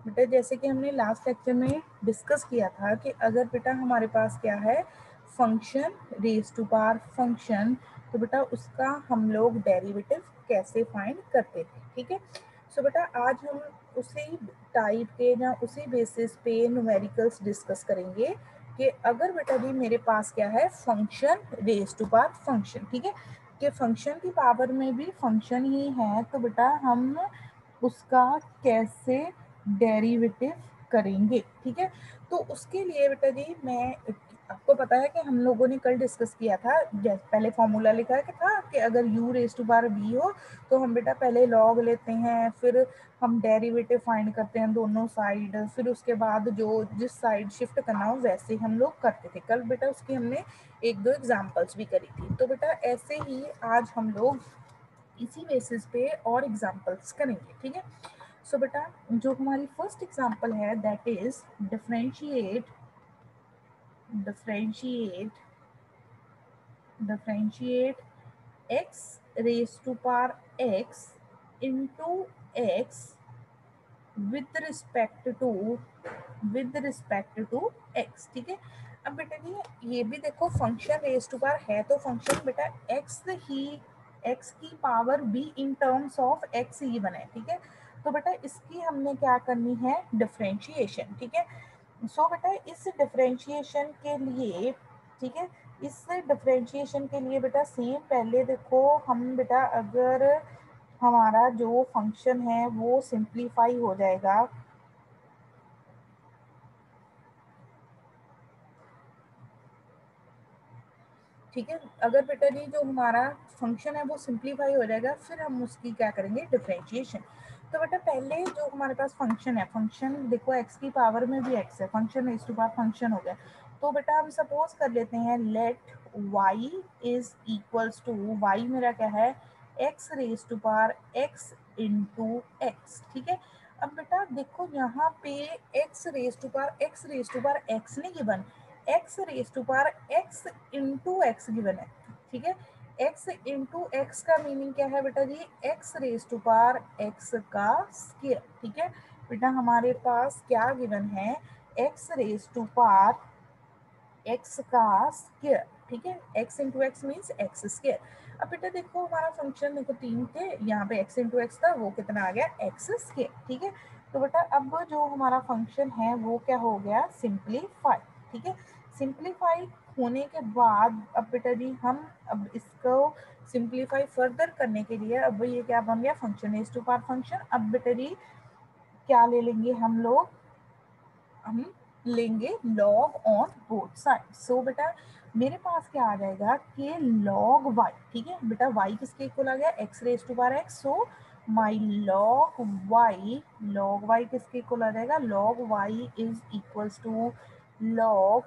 बेटा जैसे कि हमने लास्ट लेक्चर में डिस्कस किया था कि अगर बेटा हमारे पास क्या है function raise to power function, तो बेटा उसका हम लोग डेरिवेटिव कैसे फाइंड करते थे। ठीक है, सो बेटा आज हम उसी टाइप के या उसी बेसिस पे न्यूमेरिकल्स डिस्कस करेंगे कि अगर बेटा भी मेरे पास क्या है function raise to power function, ठीक है, कि फंक्शन की पावर में भी फंक्शन ही है, तो बेटा हम उसका कैसे डेरिवेटिव करेंगे। ठीक है, तो उसके लिए बेटा जी मैं आपको पता है कि हम लोगों ने कल डिस्कस किया था, पहले फॉर्मूला लिखा है कि था कि अगर u raise to power b हो तो हम बेटा पहले लॉग लेते हैं, फिर हम डेरिवेटिव फाइंड करते हैं दोनों साइड, फिर उसके बाद जो जिस साइड शिफ्ट करना हो वैसे हम लोग करते थे। कल बेटा उसकी हमने एक दो एग्जांपल्स भी करी थी। तो बेटा ऐसे ही आज हम लोग इसी बेसिस पे और एग्जांपल्स करेंगे। ठीक है, सो बेटा जो हमारी फर्स्ट एग्जांपल है that is differentiate differentiate differentiate x raise to power x into x with respect to x। ठीक है, अब बेटा जी ये भी देखो फंक्शन रेज टू पावर है, तो फंक्शन बेटा x की power b in terms of x ही बने। ठीक है, तो बेटा इसकी हमने क्या करनी है डिफरेंशिएशन। ठीक है, सो बेटा इस डिफरेंशिएशन के लिए, ठीक है, इस डिफरेंशिएशन के लिए बेटा सेम पहले देखो हम बेटा अगर हमारा जो फंक्शन है वो सिंप्लीफाई हो जाएगा, ठीक है, अगर बेटा जी जो हमारा फंक्शन है वो सिंप्लीफाई हो जाएगा, फिर हम उसकी क्या करेंगे डिफरेंशिएशन। तो बेटा पहले जो हमारे पास फंक्शन है, फंक्शन देखो x की पावर में भी x है, function raise to power function हो गया। तो बेटा हम सपोज कर लेते हैं let y is equals to, y मेरा क्या है x raise to power x into x। ठीक है, अब बेटा देखो यहाँ पे x raise to power x नहीं given, x raise to power x into x given है। ठीक है, x इंटू एक्स का मीनिंग क्या है बेटा जी x raise to power x का स्क्वायर। ठीक है, बेटा हमारे पास क्या गिवन है x raise to power x का स्क्वायर। ठीक है, x into x means x square. अब बेटा देखो हमारा फंक्शन देखो तीन थे, यहाँ पे x इंटू एक्स था, वो कितना आ गया एक्स स्क्वायर। ठीक है, तो बेटा अब जो हमारा फंक्शन है वो क्या हो गया सिंप्लीफाई। ठीक है, सिंप्लीफाई होने के बाद अब बेटा जी हम अब इसको सिंप्लीफाई फर्दर करने के लिए अब ये क्या बन गया function raise to power function. अब बेटा जी क्या ले लेंगे हम लेंगे log on both side. So बेटा मेरे पास क्या आ जाएगा कि लॉग y। ठीक है बेटा y किसके इक्वल आ गया x raise to power x, so my log y किसके इक्वल आ जाएगा log y is equals to log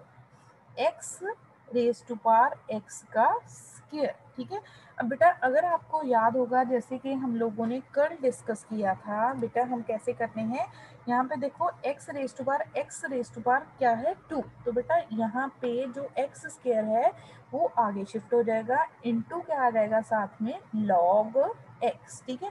x raise to power x का स्क्वायर। ठीक है, अब बेटा अगर आपको याद होगा जैसे कि हम लोगों ने कल डिस्कस किया था बेटा हम कैसे करते हैं, यहाँ पे देखो x रेज टू पावर क्या है 2, तो बेटा यहाँ पे जो x स्क्वायर है वो आगे शिफ्ट हो जाएगा, इनटू क्या आ जाएगा साथ में लॉग x। ठीक है,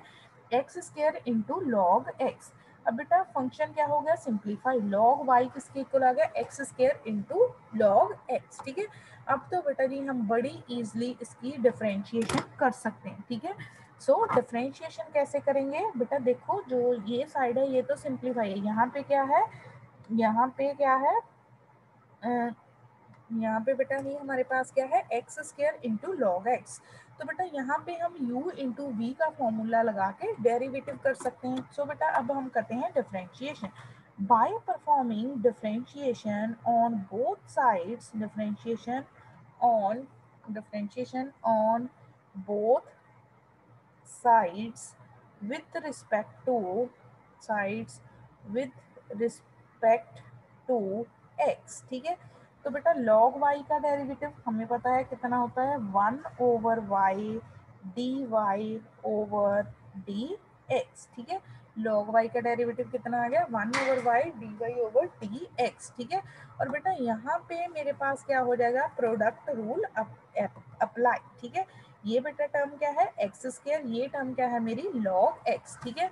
x square into log x. अब बेटा फंक्शन क्या हो गया सिंप्लीफाई, लॉग y किसके इक्वल आ गया x square into log x. ठीक है, अब तो बेटा जी हम बड़ी इजीली इसकी डिफरेंशिएशन कर सकते हैं। ठीक है, सो डिफरेंशिएशन कैसे करेंगे बेटा देखो जो ये साइड है ये तो सिंप्लीफाई है, यहाँ पे क्या है यहाँ पे बेटा नहीं हमारे पास क्या है x square into log x. तो बेटा यहाँ पे हम u इंटू वी का फॉर्मूला लगा के डेरिवेटिव कर सकते हैं। सो बेटा अब हम करते हैं differentiation by performing differentiation on both sides, differentiation on both sides with respect to sides with respect to x। ठीक है, तो बेटा log y का डेरिवेटिव हमें पता है कितना होता है 1/y dy ओवर dx। ठीक है, log y का डेरिवेटिव कितना आ गया 1/y dy ओवर dx। ठीक है, और बेटा यहाँ पे मेरे पास क्या हो जाएगा प्रोडक्ट रूल अप्लाई। ठीक है, ये बेटा टर्म क्या है एक्स स्क्वायर, ये टर्म क्या है मेरी लॉग एक्स। ठीक है,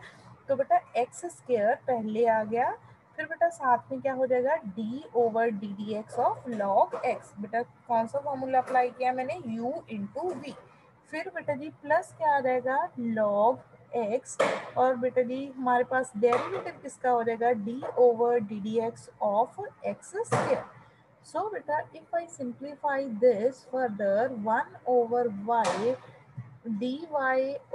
तो बेटा एक्स स्क्वायर पहले आ गया, फिर बेटा साथ में क्या हो जाएगा d over d d x of log x. बेटा कौन सा फॉर्मूला अप्लाई किया मैंने, u इंटू वी। फिर बेटा जी प्लस क्या आ जाएगा लॉग एक्स, और बेटा जी हमारे पास डेरिवेटिव किसका हो जाएगा d over d d x of x square. So बेटा if I simplify this further 1 over y dy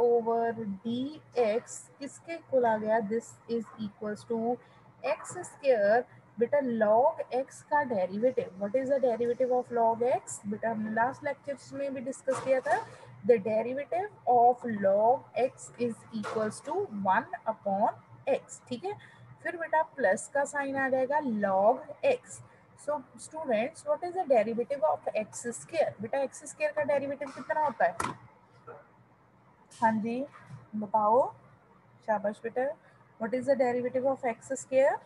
over dx किसके इक्वल आ गया, this is equals to x square. बेटा log x का derivative, what is the derivative of log x, बेटा हमने last lectures में भी डिस्कस किया था, the derivative of log x is equals to 1 upon x। ठीक है, फिर बेटा प्लस का साइन आ जाएगा log x। So students what is the derivative of x square, बेटा एक्स स्क्वायर का डेरिवेटिव कितना होता है, हाँ जी बताओ, शाबाश बेटा, what is the derivative of x square,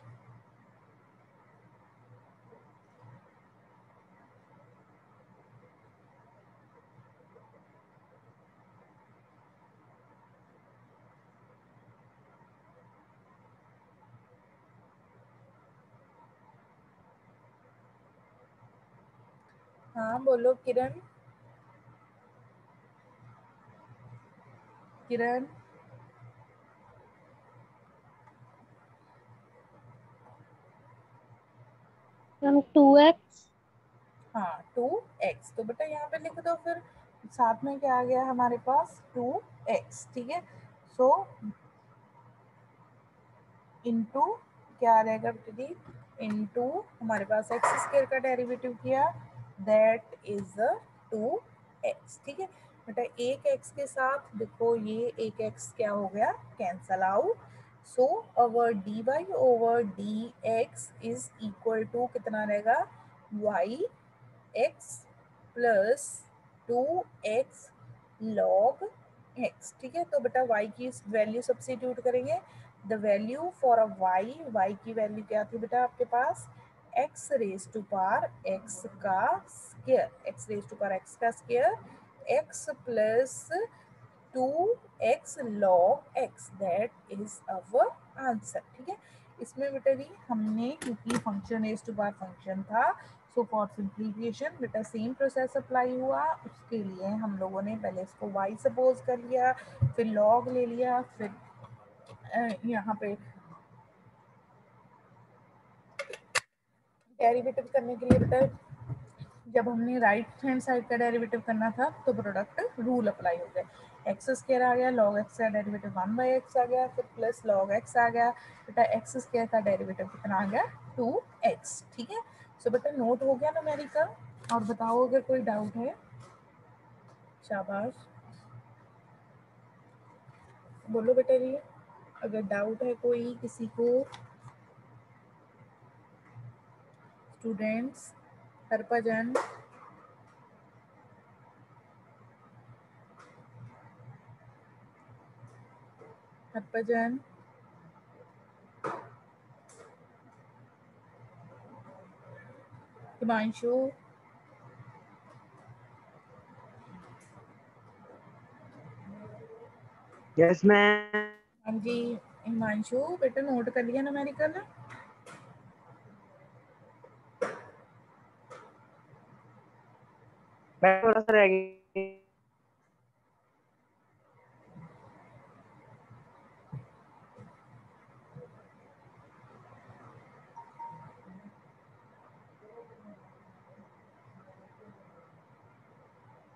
हाँ बोलो किरण, किरण मैम 2x। हाँ 2x, तो बेटा यहाँ पे लिख दो, फिर साथ में क्या आ गया हमारे पास 2x। ठीक है, सो इनटू क्या आ रहेगा बेटा जी, इनटू हमारे पास एक्स स्क्वायर का डेरिवेटिव किया, दैट इज 2x। ठीक है बेटा, एक x के साथ देखो ये एक x क्या हो गया cancel out, so our d y over d x is equal to कितना रहेगा y x plus 2x log x। ठीक है, तो बेटा y की वैल्यू सब्स्टिट्यूट करेंगे, the value for a y की वैल्यू क्या थी बेटा आपके पास, x raise to power x का square, x raise to power x का square, x plus 2x log x, that is our answer. ठीक है, इसमें बेटा जी हमने क्योंकि function raise to power function था, सो फॉर सिंप्लीफिकेशन बेटा सेम प्रोसेस अप्लाई हुआ, उसके लिए हम लोगों ने पहले इसको y सपोज कर लिया, फिर log ले लिया, फिर यहाँ पे डेरिवेटिव करने के लिए बेटा जब हमने राइट हैंड साइड का डेरिवेटिव करना था तो प्रोडक्ट रूल अप्लाई हो गया, एक्स स्क्वायर आ गया, log x का डेरिवेटिव 1/x आ गया, फिर प्लस log x आ गया, बेटा एक्स स्क्वायर का डेरिवेटिव कितना आ गया 2x। ठीक है, सो बेटा नोट हो गया न्यूमेरिकल, और बताओ अगर कोई डाउट है, शाबाश बोलो बेटा जी, अगर डाउट है कोई किसी को, स्टूडेंट्स, हरपजन, हरपजन, हिमांशु, यस मैम। हाँ जी हिमांशु, बेटा नोट कर लिया न्यूमेरिकल, मैं थोड़ा सा रह गई।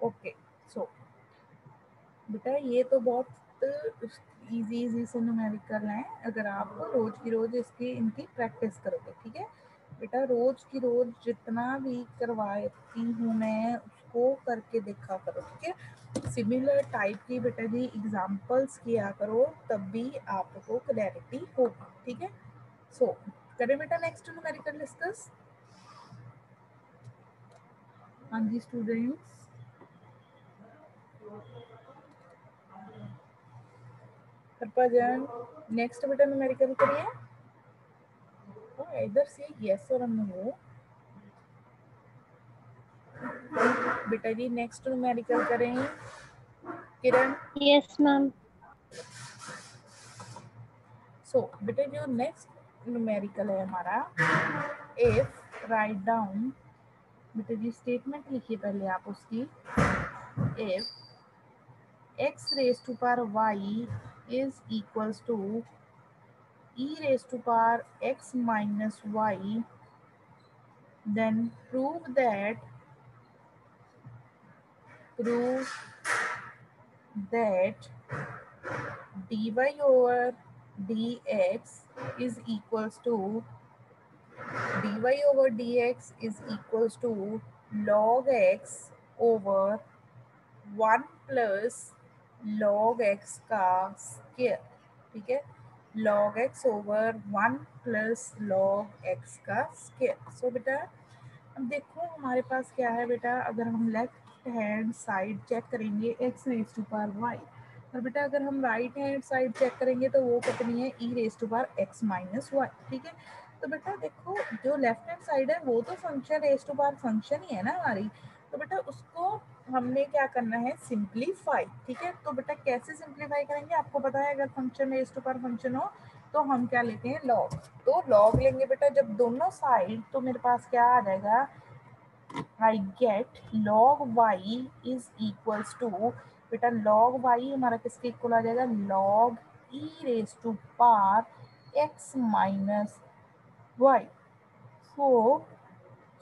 ओके। सो बेटा ये तो बहुत इजी से न्यूमेरिकल हैं, अगर आप रोज की रोज इसकी इनकी प्रैक्टिस करोगे। ठीक है बेटा, रोज की रोज जितना भी करवाती हूँ मैं उसको करके देखा करो। ठीक है, सिमिलर टाइप की बेटा जी एग्जांपल्स किया करो, तब भी आपको क्लैरिटी होगी। ठीक है, सो करें बेटा नेक्स्ट न्यूमेरिकल डिस्कस। हाँ जी स्टूडेंट्स, हरभजन नेक्स्ट बेटा न्यूमेरिकल करिए, इधर से यस और नो। बेटा जी नेक्स्ट न्यूमेरिकल करें, किरण यस मैम। सो बेटा जो नेक्स्ट न्यूमेरिकल है हमारा, इफ राइट डाउन, बेटा जी स्टेटमेंट लिखिए पहले आप उसकी, if x raised to power y is equals to e raised to power x minus y, then prove that dy over dx is equals to log x over 1 plus log x का square, ठीक है, log x over 1 plus log x का square. So बेटा अब देखो हमारे पास क्या है बेटा, अगर हम लेफ्ट हैंड साइड चेक करेंगे x raise to power y, और बेटा अगर हम राइट हैंड साइड चेक करेंगे तो वो कितनी है, e raise to power x minus y, ठीक है। तो बेटा देखो जो लेफ्ट हैंड साइड है वो तो function raise to power function ही है ना हमारी, तो बेटा उसको हमने क्या करना है, सिंप्लीफाई, ठीक है। तो बेटा कैसे सिंप्लीफाई करेंगे, आपको पता है अगर function raise to power function हो तो हम क्या लेते हैं, लॉग। तो लॉग लेंगे बेटा जब दोनों साइड, तो मेरे पास क्या आ जाएगा, I get log y is equals to, बेटा log y हमारा किसके इक्वल आ जाएगा, log e raise to power x minus y। So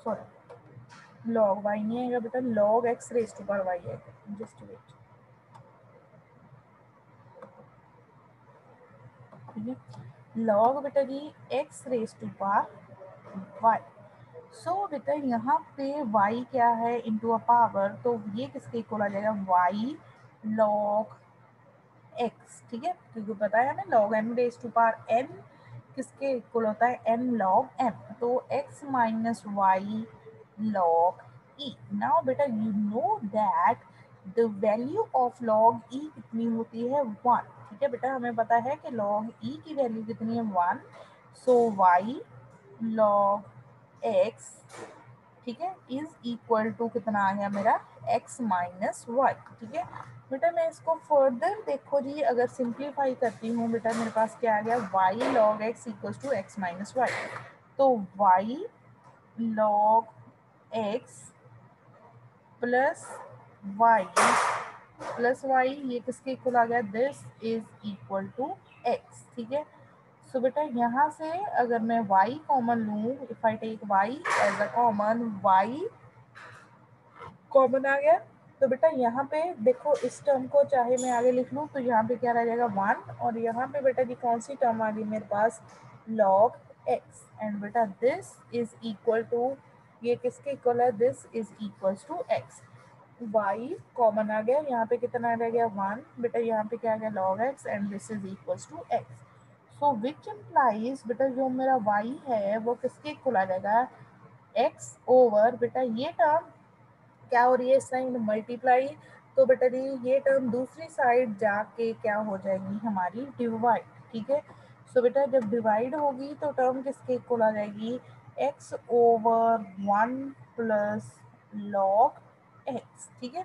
sorry log y नहीं आएगा बेटा, log x raise to power y आएगा, जस्ट वेट, ठीक है। log बेटा जी x raise to power y। So बेटा यहाँ पे y क्या है, इंटू अ पावर, तो ये किसके इक्वल आ जाएगा, y log x, ठीक है, क्योंकि पता है हमें log m raise to power n किसके इक्वल होता है, n log m, तो x minus y log e। Now बेटा you know that the value of log e कितनी होती है, 1, ठीक है बेटा, हमें पता है कि log e की वैल्यू कितनी है, 1। सो y log x, ठीक है, इज इक्वल टू कितना आ गया मेरा, x माइनस वाई, ठीक है बेटा। मैं इसको फर्दर देखो जी अगर सिंप्लीफाई करती हूँ बेटा, मेरे पास क्या आ गया, y log x equal to x minus y, तो y log x plus y ये किसके इक्वल आ गया, this is equal to x, ठीक है। सो बेटा यहाँ से अगर मैं y कॉमन लूँ, if I take y as a common, y common आ गया, तो बेटा यहाँ पे देखो इस टर्म को चाहे मैं आगे लिख लूँ तो यहाँ पे क्या रह जाएगा, 1, और यहाँ पे बेटा जी कौन सी टर्म आ गई मेरे पास, log x, एंड बेटा दिस इज इक्वल टू, ये किसके इक्वल है, this is equal to x। y common आ गया, यहाँ पे कितना रह गया, 1, बेटा यहाँ पे क्या आ गया, log x, and this is equal to x। So which implies बेटा जो मेरा y है वो किसके इक्वल आ जाएगा, x ओवर, बेटा ये टर्म क्या हो रही है, साइन मल्टीप्लाई, तो बेटा जी ये टर्म दूसरी साइड जाके क्या हो जाएगी, हमारी डिवाइड, ठीक है। सो बेटा जब डिवाइड होगी तो टर्म किसके इक्वल आ जाएगी, x over 1 plus log x, ठीक है,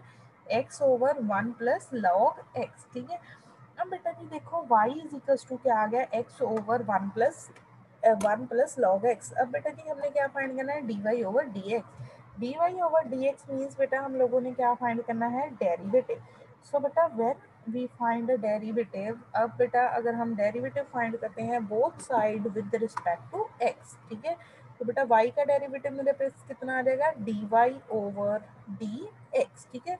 x over 1 plus log x, ठीक है। अब बेटा जी देखो y इज इक्वल टू क्या आ गया, x over 1 plus log x। अब बेटा जी हमने क्या फाइंड करना है, dy over dx, dy over dx means बेटा हम लोगों ने क्या फाइंड करना है, डेरिवेटिव। सो बेटा when we find a derivative, अब बेटा अगर हम डेरिवेटिव फाइंड करते हैं both side with respect to x, ठीक है, तो बेटा y का डेरिवेटिव मेरे पास कितना आ जाएगा, dy ओवर dx, ठीक है।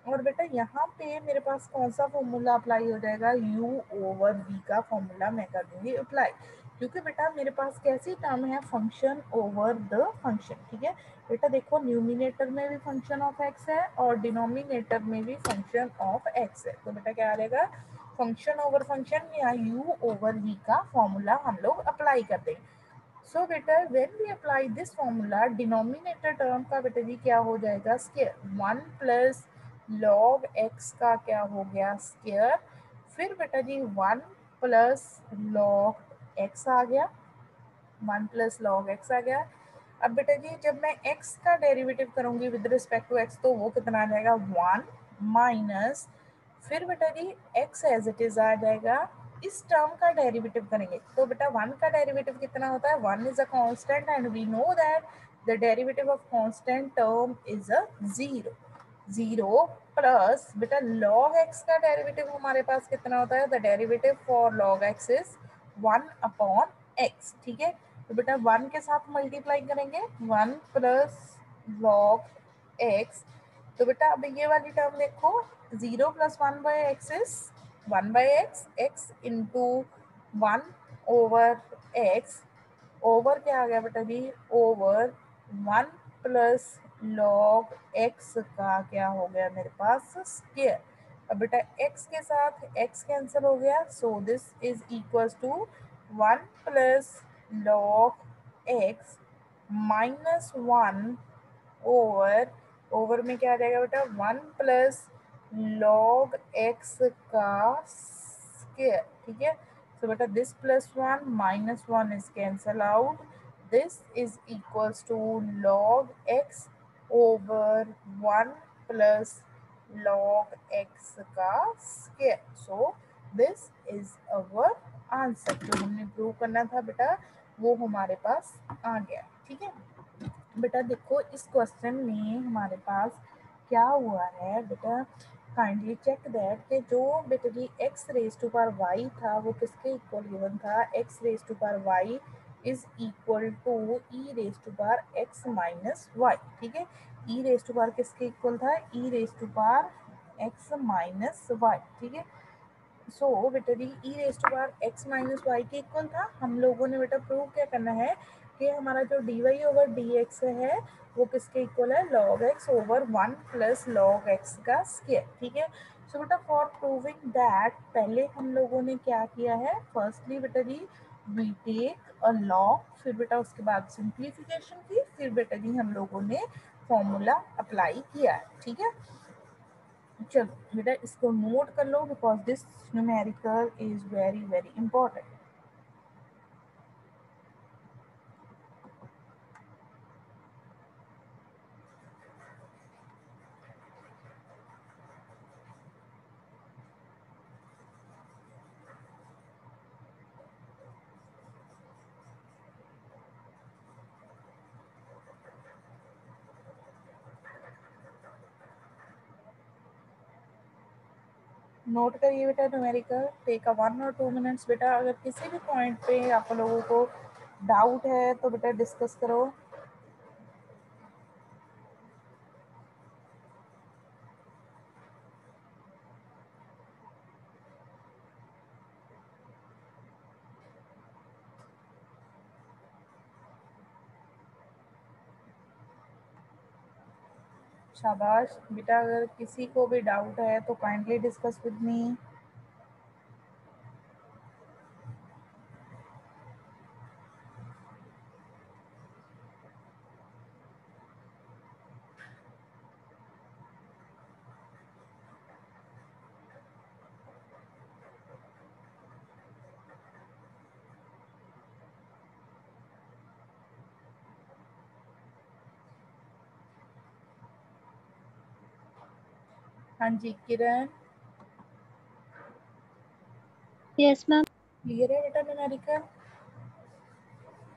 और बेटा यहाँ पे मेरे पास कौन सा फॉर्मूला अप्लाई हो जाएगा, u ओवर v का फॉर्मूला मैं कर दूंगी अप्लाई, क्योंकि बेटा मेरे पास कैसी टर्म है, फंक्शन ओवर द फंक्शन, ठीक है बेटा। देखो न्यूमिनेटर में भी फंक्शन ऑफ एक्स है और डिनोमिनेटर में भी फंक्शन ऑफ एक्स है, तो बेटा क्या आ जाएगा, फंक्शन ओवर फंक्शन या u ओवर v का फॉर्मूला हम लोग अप्लाई कर देंगे। सो बेटा when we apply this formula, denominator term का बेटा जी क्या हो जाएगा, स्क्वायर, 1 प्लस log x का क्या हो गया, स्क्वायर, फिर बेटा जी 1 प्लस log x आ गया, 1 प्लस log x आ गया। अब बेटा जी जब मैं x का डेरिवेटिव करूंगी विद रिस्पेक्ट टू x, तो वो कितना आ जाएगा, 1 माइनस, फिर बेटा जी x एज इट इज आ जाएगा इस टर्म का डेरिवेटिव करेंगे तो बेटा 1 का डेरिवेटिव कितना होता है, 1 is a constant and we know that the derivative of constant term is a 0. 0 plus बेटा log x का डेरिवेटिव हमारे पास कितना होता है, the derivative for log x is 1 upon x. ठीक है, तो बेटा 1 के साथ मल्टीप्लाई करेंगे, 1 प्लस log x. तो बेटा अब ये वाली टर्म देखो, 0 plus 1 by x is 1 by x, x into 1 over x, over क्या आ गया बेटा जी, ओवर 1 प्लस लॉग एक्स का क्या हो गया मेरे पास, स्क्वायर. अब बेटा x के साथ x कैंसिल हो गया, so this is equals to 1 plus log x minus 1 over, over में क्या आ जाएगा बेटा, 1 प्लस लॉग एक्स का स्क्वायर. ठीक है, so बेटा this plus 1 minus 1 is cancel out, this is equals to log x over 1 plus log x का square. so this is our answer. जो हमने प्रूव करना था बेटा वो हमारे पास आ गया. ठीक है बेटा, देखो इस क्वेश्चन में हमारे पास क्या हुआ है बेटा, काइंडली चेक दैट कि जो बेटा जी x raise to power y था वो किसके इक्वल गिवन था, x raise to power y is equal to e raise to power x minus y. ठीक है, ई रेज टू पावर किसके इक्वल था, e raise to power x minus y. ठीक है, सो बेटा जी e raise to power x minus y के equal था. हम लोगों ने बेटा प्रूव क्या करना है कि हमारा जो d y over d x है वो किसके इक्वल है, log x over 1 plus log x का स्क्वायर. ठीक है, सो बेटा फॉर प्रूविंग दैट पहले हम लोगों ने क्या किया है, फर्स्टली बेटा जी वी टेक अ लॉग, फिर बेटा उसके बाद सिंप्लीफिकेशन की, फिर बेटा जी हम लोगों ने फॉर्मूला अप्लाई किया है. ठीक है, चलो बेटा इसको नोट कर लो because this numerical is very very important. Note करिए बेटा न्यूमेरिकल, टेक अ 1 और 2 मिनट्स. बेटा अगर किसी भी पॉइंट पे आप लोगों को डाउट है तो बेटा डिस्कस करो. शाबाश बेटा, अगर किसी को भी डाउट है तो काइंडली डिस्कस विद मी. हाँ जी किरण, यस मैम. क्लियर है बेटा न्यूमेरिकल?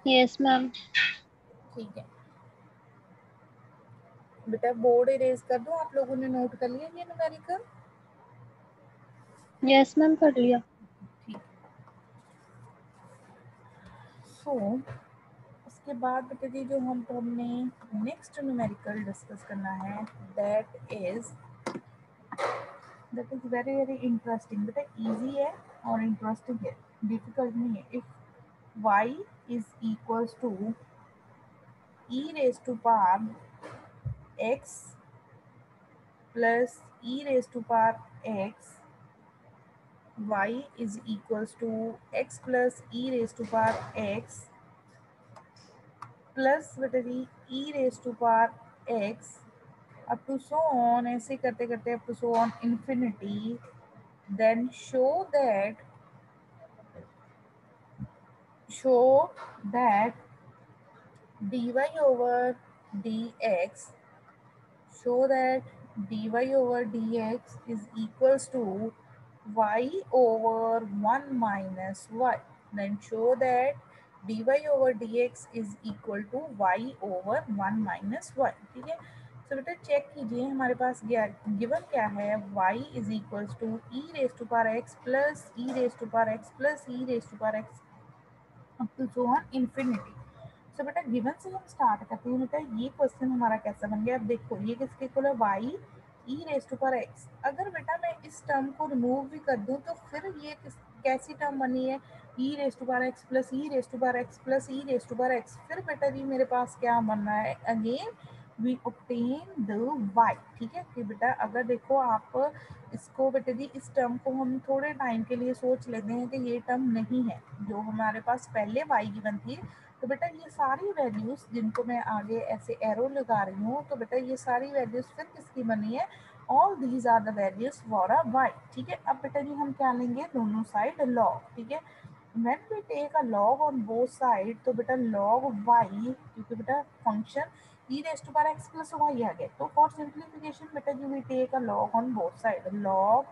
Yes ma'am. ठीक है बेटा, बोर्ड इरेज कर दूं, आप लोगों ने नोट कर लिया ये न्यूमेरिकल? यस मैम कर लिया. ठीक, सो उसके बाद बेटा जी जो हमने नेक्स्ट न्यूमेरिकल डिस्कस करना है that is very very interesting. बेटा इजी है और इंटरेस्टिंग है, डिफिकल्ट नहीं है. If y is equals to e raise to power x plus e raise to power x, y is equals to x plus e raised to power x plus बेटा जी e raised to power x up to so on, ऐसे करते करते up to so on infinity. Then show that dy over dx, show that dy over dx is equals to y over 1 minus y. Then show that dy over dx is equal to y over 1 minus y. ठीक है, तो बेटा check कीजिए हमारे पास given क्या है, y is equals to e raise to power x plus e raise to power x plus e raise to power x up to so on infinity. So बेटा given से हम स्टार्ट करते हैं। बेटा ये क्वेश्चन हमारा कैसा बन गया, अब देखो ये किसके इक्वल है, y e raise to power x। अगर बेटा मैं इस टर्म को रिमूव भी कर दूं तो फिर ये कैसी टर्म बनी है, e raise to power x plus e raise to power x plus e raise to power x. फिर बेटा जी मेरे पास क्या बन रहा है, again we obtain the y। ठीक है कि बेटा अगर देखो आप इसको बेटा जी इस टर्म को हम थोड़े टाइम के लिए सोच लेते हैं कि ये टर्म नहीं है जो हमारे पास पहले y गिवन थी। तो बेटा ये सारी वैल्यूज जिनको मैं आगे ऐसे एरो लगा रही हूँ, तो बेटा ये सारी वैल्यूज फिर किसकी बनी है, all these are the values for a y। ठीक है, अब बेटा जी हम क्या लेंगे, दोनों साइड लॉग। ठीक है, when we take a log on both sides, तो बेटा log y, क्योंकि बेटा function e raised to power x plus y आ गया, तो for simplification बेटा जी we take a log on both sides, log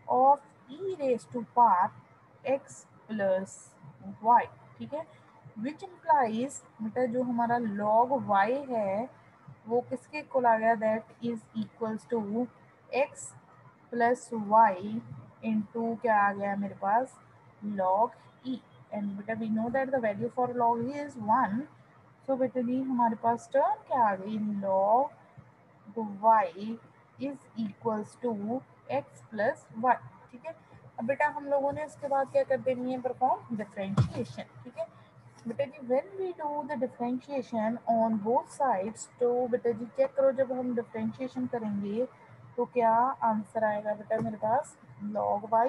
of e raised to power x plus y। ठीक है, which implies बेटा जो हमारा log y है वो किसके इक्वल आ गया, that is equals to x plus y into क्या आ गया मेरे पास, log e। एंड बेटा we know that the value for log e is 1। So बेटा जी हमारे पास टर्म क्या आ गई, log y is equals to x plus y. ठीक है, अब बेटा हम लोगों ने उसके बाद क्या कर देनी है, परफॉर्म डिफरेंशिएशन। ठीक है बेटा जी when we do the differentiation on both sides, तो बेटा जी चेक करो जब हम डिफरेंशिएशन करेंगे तो क्या आंसर आएगा बेटा मेरे पास, log y,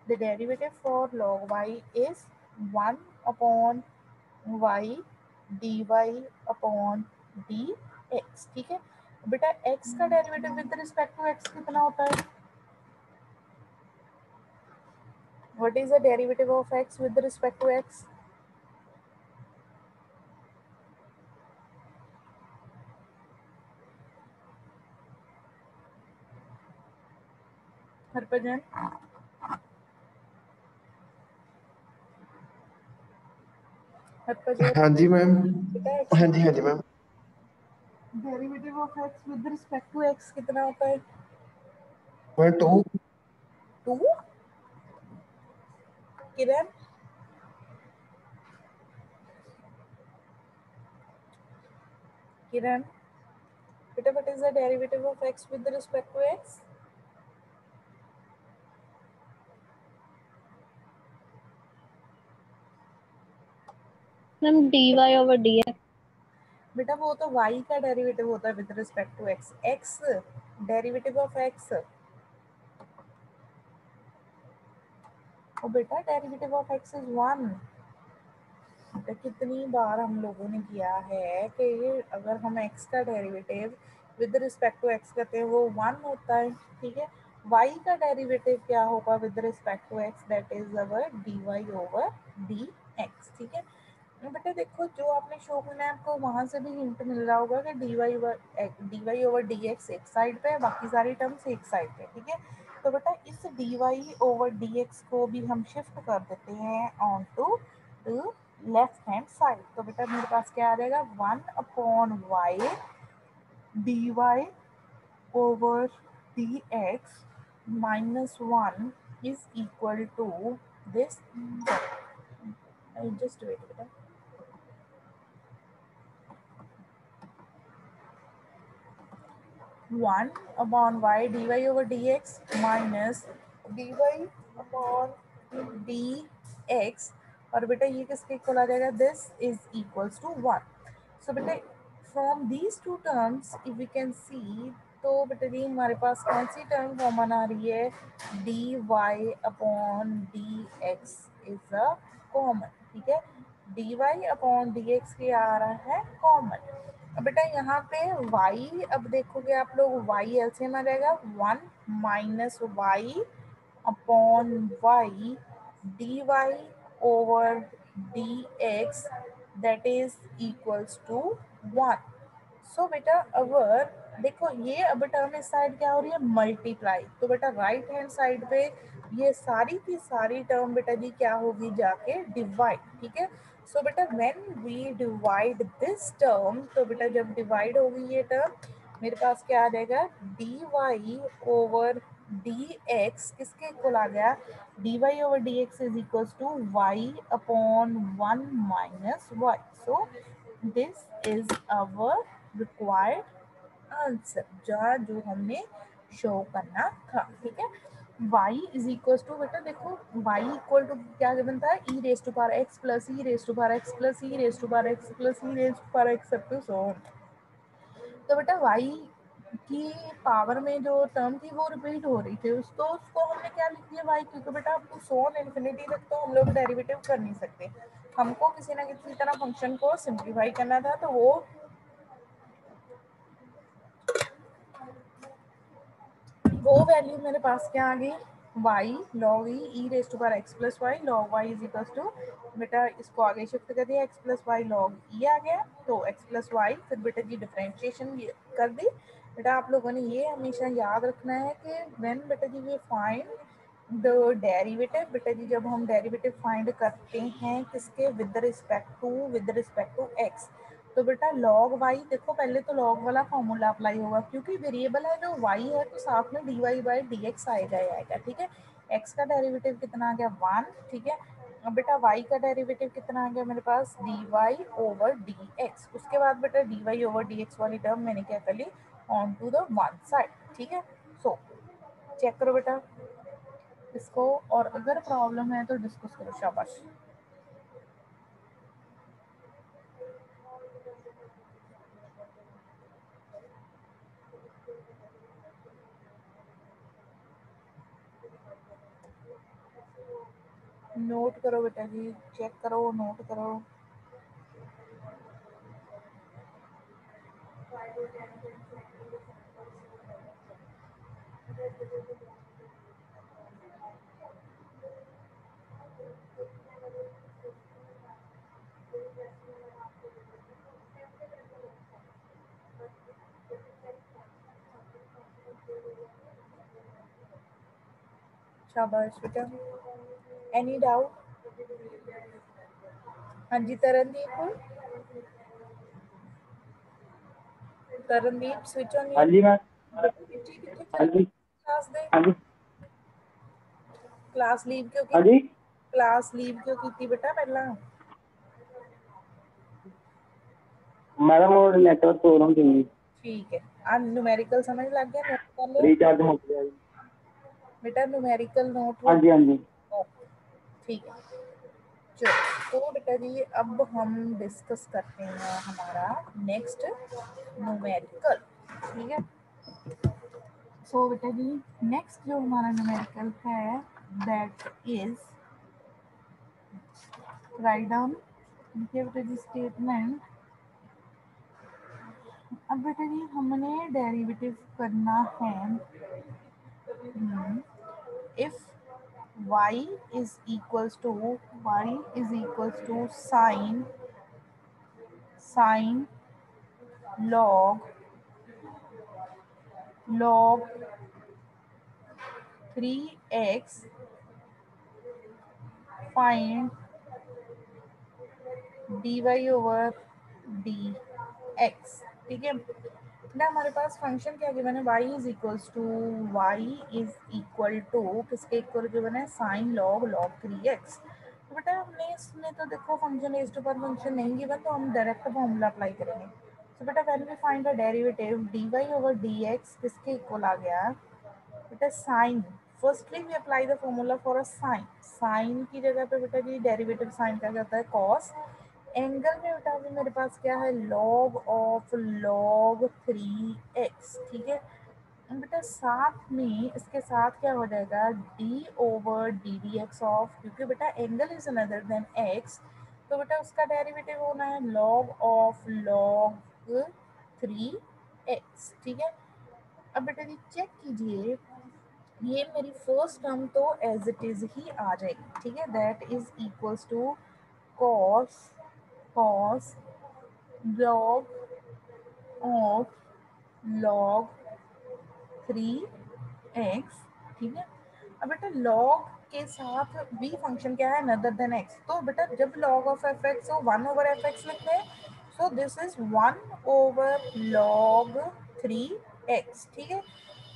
the derivative for log y is 1 upon y dy upon dx। ठीक है बेटा x का derivative with respect to x कितना होता है, what is the derivative of x with respect to x, Harbhajan Harbhajan हाँ जी मैम। बेटा x हाँ जी हाँ जी ma'am. Derivative of x with respect to x कितना होता है, मैं 2। 2। किरण किरण बेटा what is the derivative of x with respect to x, ma'am dy over dx। बेटा वो तो y का डेरिवेटिव होता है with respect to x, x derivative of x, और बेटा डेरिवेटिव ऑफ x इज 1। बेटा कितनी बार हम लोगों ने किया है कि अगर हम x का derivative with respect to x करते हैं वो 1 होता है। ठीक है, y का डेरिवेटिव क्या होगा with respect to x, that is our dy over dx। ठीक है, बेटा देखो जो आपने शो करना है आपको वहां से भी हिंट मिल रहा होगा कि dy ओवर dx एक साइड पे है, बाकी सारी टर्म्स एक साइड पे। ठीक है, तो बेटा इस dy ओवर dx को भी हम शिफ्ट कर देते हैं on to the left hand side. तो बेटा मेरे पास क्या आ जाएगा, 1 upon y dy over dx minus 1 is equal to this, just wait बेटा, 1 upon y dy over dx minus dy upon dx, और बेटा ये किसके इक्वल आ जाएगा, this is equals to 1। So बेटा from these two terms if we can see, तो बेटा जी हमारे पास कौन सी टर्म कॉमन आ रही है, dy upon dx is a common. ठीक है, dy अपॉन dx क्या आ रहा है, कॉमन। अब बेटा यहाँ पे y, अब देखोगे आप लोग y एलसीएम आ जाएगा 1 minus y upon y dy over dx that is equals to 1। So बेटा अगर देखो ये अब टर्म इस साइड क्या हो रही है, मल्टीप्लाई, तो बेटा राइट हैंड साइड पे ये सारी की सारी टर्म बेटा जी क्या होगी जाके डिवाइड, ठीक है। सो बेटा when we divide this term, तो बेटा जब डिवाइड होगी ये टर्म मेरे पास क्या आ जाएगा, d y over d x किसके इक्वल आ गया, d y over d x is equal to y upon 1 minus y. So this is our required answer, जहाँ जो हमने शो करना था, ठीक है। y इज इक्वल टू बेटा देखो y इक्वल टू क्या बनता है, e raise to power x plus e raise to power x plus e raise to power x plus e raise to power x up to so on. तो बेटा y की power में जो term थी वो रिपीट हो रही थी, उसको हमने क्या लिख दिया y, क्योंकि बेटा आपको सो ऑन इन्फिनिटी तक तो हम लोग डेरिवेटिव कर नहीं सकते, हमको किसी ना किसी तरह फंक्शन को सिंप्लीफाई करना था, तो वो वैल्यू मेरे पास क्या आ गई, y log e raise to power x plus y log y is equal to, बेटा इसको आगे शिफ्ट कर दिया x plus y log e आ गया, तो x प्लस वाई फिर बेटा जी डिफरेंशिएशन कर दी। बेटा आप लोगों ने ये हमेशा याद रखना है कि व्हेन बेटा जी वी फाइंड द डेरिवेटिव, बेटा जी जब हम डेरिवेटिव फाइंड करते हैं किसके, विद रिस्पेक्ट टू x, तो बेटा log y देखो पहले तो log वाला फॉर्मूला अप्लाई होगा, क्योंकि वेरिएबल है जो y है तो साथ में dy बाई dx आएगा ही आएगा, ठीक है। x का डेरिवेटिव कितना आ गया 1, ठीक है। अब बेटा y का डेरिवेटिव कितना आ गया मेरे पास, dy ओवर dx, उसके बाद बेटा dy ओवर dx वाली टर्म मैंने क्या कर ली on to the one side, ठीक है। सो चेक करो बेटा इसको, और अगर प्रॉब्लम है तो डिस्कस करो, शाबाश। नोट करो बेटा जी, चेक करो, नोट करो। शाबाश बेटा, एनी डाउट? हाँ जी तरनदीप, तरनदीप स्विच ऑन हाँ योर जी मैम। कितने हाँ चल जी। क्लास दे, हाँ जी। क्लास लीव क्यों की, हाँ जी क्लास लीव क्यों की थी बेटा पहला, मैडम वो नेटवर्क प्रॉब्लम थी। ठीक है। अब न्यूमेरिकल समझ लग गया, नोट कर लो रिचार्ज हो गया जी। बेटा, न्यूमेरिकल नोट हाँ हो, जी हाँ जी। ठीक है। चलो तो बेटा जी अब हम डिस्कस करते हैं हमारा नेक्स्ट न्यूमेरिकल, ठीक है। सो बेटा जी नेक्स्ट जो हमारा न्यूमेरिकल है दैट इज, राइट डाउन, लिखिए बेटा जी स्टेटमेंट। अब बेटा जी हमने डेरिवेटिव करना है, if y is equals to sine log 3x, find dy over dx, ठीक है ना। हमारे पास फंक्शन क्या गिवन है, y इज इक्वल टू किसके इक्वल गिवन है, साइन log 3x। तो बेटा हमने इसमें तो देखो फंक्शन एज टू पर फंक्शन नहीं गिवन, तो हम डायरेक्ट फॉर्मूला अप्लाई करेंगे। तो बेटा when we find the derivative dy over dx किसके इक्वल आ गया बेटा, sine. Firstly we apply the formula for a sine, sine की जगह पे बेटा जी डेरिवेटिव साइन का क्या होता है कॉस, एंगल में बेटा अभी मेरे पास क्या है log ऑफ log 3x, ठीक है। बेटा साथ में इसके साथ क्या हो जाएगा d over d d x of, क्योंकि बेटा angle is another than x, तो बेटा उसका डेरिवेटिव होना है log ऑफ log 3x, ठीक है। अब बेटा जी चेक कीजिए, ये मेरी फर्स्ट टर्म तो एज इट इज ही आ जाएगी, ठीक है। That is equals to cos cos log of log 3x, ठीक है। अब बेटा log के साथ भी फंक्शन क्या है, नदर देन x, तो बेटा जब log ऑफ एफ एक्स हो 1/f लिखते हैं, सो दिस इज 1/log 3x, ठीक है।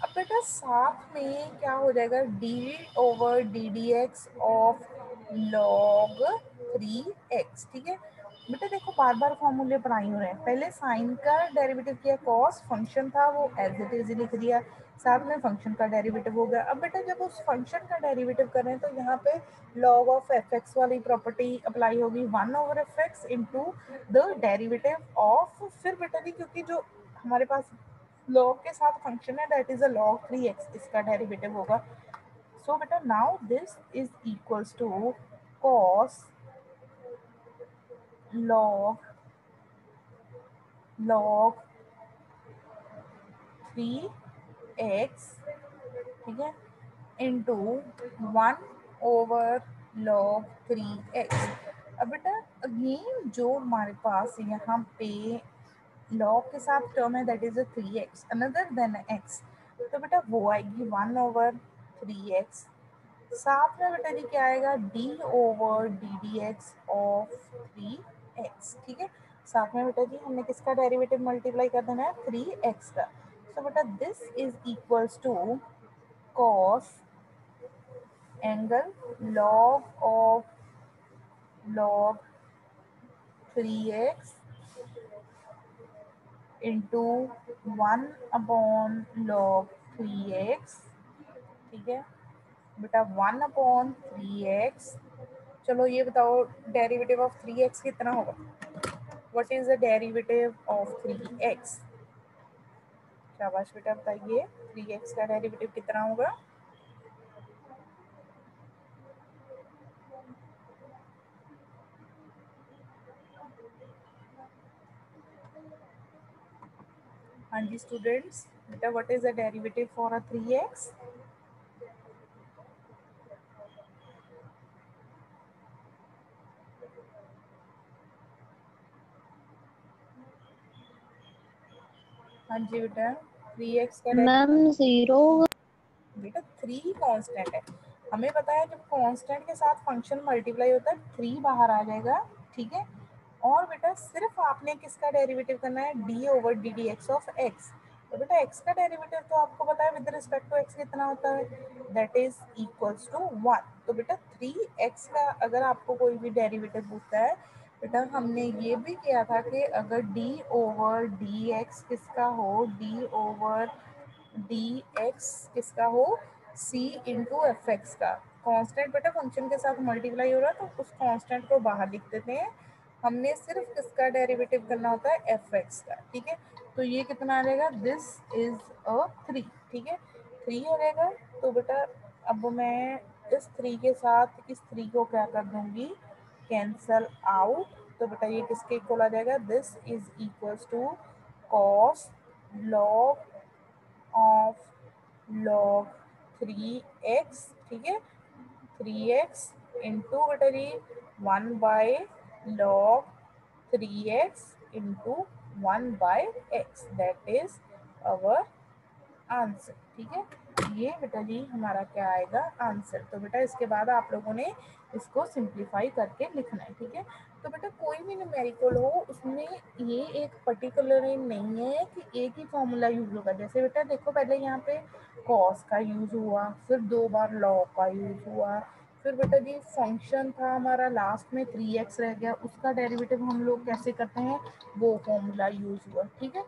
अब बेटा साथ में क्या हो जाएगा, d/ddx ऑफ log 3x, ठीक है। बेटा देखो बार बार फॉर्मूले पढ़ाई हो रहे हैं, पहले साइन का डेरिवेटिव किया, कॉस फंक्शन था वो एज इट इज लिख दिया, साथ में फंक्शन का डेरिवेटिव हो गया। अब बेटा जब उस फंक्शन का डेरिवेटिव कर रहे हैं तो यहाँ पे log ऑफ एफ एक्स वाली प्रॉपर्टी अप्लाई होगी, 1/f into the derivative of, फिर बेटा जी क्योंकि जो हमारे पास log के साथ फंक्शन है that is a log 3x, इसका डेरिवेटिव होगा। सो बेटा now this is equals to cos log 3x, ठीक है, इंटू 1/log 3x। अब बेटा अगेन जो हमारे पास यहाँ पे log के साथ टर्म है that is a 3x another than x, तो बेटा वो आएगी 1/3x, साथ में बेटा जी क्या आएगा, d/ddx ऑफ 3x, ठीक है। साथ में बेटा जी हमने किसका डेरिवेटिव मल्टीप्लाई कर देना है, 3x का। सो बेटा this is equals to cos angle log 3x into 1/log 3x, ठीक है बेटा 1/3x। चलो ये बताओ डेरिवेटिव ऑफ 3x कितना होगा, what is the derivative of 3x, शाबाश बेटा बताइए 3x का डेरिवेटिव कितना होगा। हाँ जी स्टूडेंट्स, बेटा what is the derivative for a 3x, हाँ जी बेटा 3x का मैम 0। बेटा 3 कांस्टेंट है, हमें पता है जब कांस्टेंट के साथ फंक्शन मल्टीप्लाई होता है 3 बाहर आ जाएगा, ठीक है। और बेटा सिर्फ आपने किसका डेरिवेटिव करना है, d/ddx ऑफ x, तो बेटा x का डेरिवेटिव तो आपको पता है विद रिस्पेक्ट टू x कितना होता है, दैट इज इक्वल्स टू 1। तो बेटा 3x का अगर आपको कोई भी डेरिवेटिव पूछता है, बेटा हमने ये भी किया था कि अगर d/dx किसका हो, d/dx किसका हो, c इंटू एफ एक्स का, कांस्टेंट बेटा फंक्शन के साथ मल्टीप्लाई हो रहा है तो उस कांस्टेंट को बाहर लिख देते हैं, हमने सिर्फ किसका डेरिवेटिव करना होता है, एफ एक्स का, ठीक है। तो ये कितना आ जाएगा, दिस इज अ 3, ठीक है 3 हो जाएगा। तो बेटा अब मैं इस 3 के साथ इस 3 को क्या कर दूंगी, कैंसल आउट, तो बेटा ये किसके इक्वल आ जाएगा, this is equals to cos log of log 3x, ठीक है 3x इंटू बेटा जी 1/log 3x into 1/x, that is our answer, ठीक है। ये बेटा जी हमारा क्या आएगा, आंसर। तो बेटा इसके बाद आप लोगों ने इसको सिंप्लीफाई करके लिखना है, ठीक है। तो बेटा कोई भी न्यूमेरिकल हो उसमें ये एक पर्टिकुलर नहीं है कि एक ही फॉर्मूला यूज होगा, जैसे बेटा देखो पहले यहाँ पे कॉस का यूज हुआ, फिर 2 बार लॉग का यूज हुआ, फिर बेटा जी फंक्शन था हमारा लास्ट में 3x रह गया, उसका डेरिवेटिव हम लोग कैसे करते हैं, वो फॉर्मूला यूज हुआ, ठीक है।